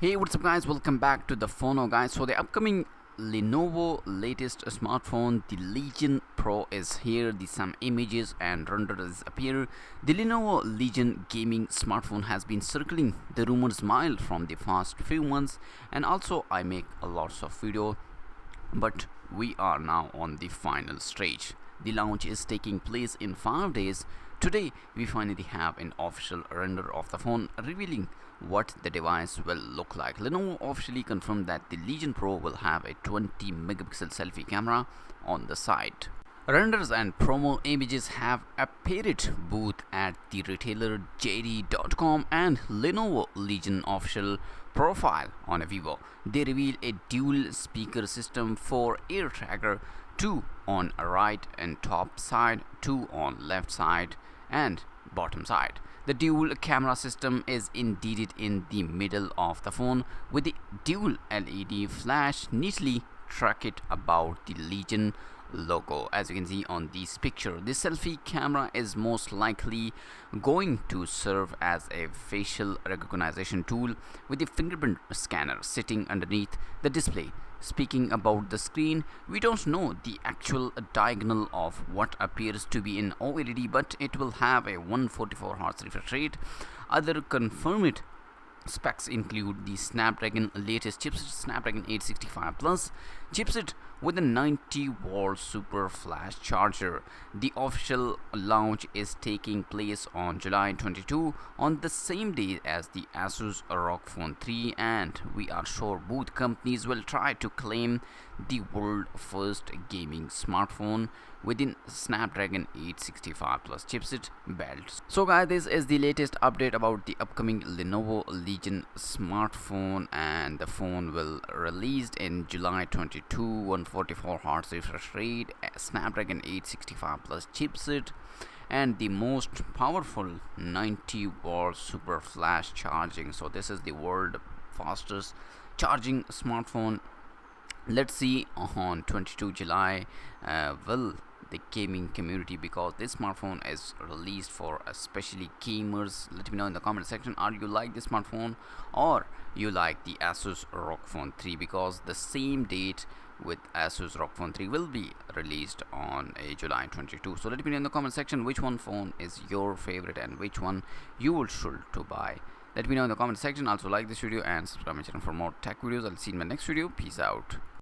Hey, what's up, guys? Welcome back to the TheFonoGuy. So, the upcoming Lenovo latest smartphone, the Legion Pro, is here. Some images and renders appear. The Lenovo Legion gaming smartphone has been circling the rumors mile from the past few months, and also I make a lots of video, but we are now on the final stage. The launch is taking place in 5 days. Today, we finally have an official render of the phone revealing what the device will look like. Lenovo officially confirmed that the Legion Pro will have a 20 megapixel selfie camera on the side. Renders and promo images have appeared both at the retailer JD.com and Lenovo Legion official profile on Vivo. They reveal a dual speaker system for ear tracker, two on right and top side, two on left side and bottom side. The dual camera system is indeed in the middle of the phone, with the dual LED flash neatly tracked about the Legion logo. As you can see on this picture, this selfie camera is most likely going to serve as a facial recognition tool, with the fingerprint scanner sitting underneath the display. Speaking about the screen, we don't know the actual diagonal of what appears to be an OLED, but it will have a 144 Hz refresh rate. Other confirmed specs include the Snapdragon latest chipset, Snapdragon 865 Plus chipset with a 90-volt super flash charger. The official launch is taking place on July 22, on the same day as the Asus ROG Phone 3, and we are sure both companies will try to claim the world first gaming smartphone within Snapdragon 865 Plus chipset belt. So guys, this is the latest update about the upcoming Lenovo Legion smartphone, and the phone will released in July 22, 144 Hz refresh rate, Snapdragon 865 Plus chipset, and the most powerful 90-watt super flash charging. So this is the world fastest charging smartphone. Let's see on 22 July will the gaming community, because this smartphone is released for especially gamers. Let me know in the comment section, are you like this smartphone or you like the Asus ROG Phone 3, because the same date with Asus ROG Phone 3 will be released on July 22. So let me know in the comment section which one phone is your favorite and which one you will should to buy. Let me know in the comment section. Also like this video and subscribe my channel for more tech videos. I'll see you in my next video. Peace out.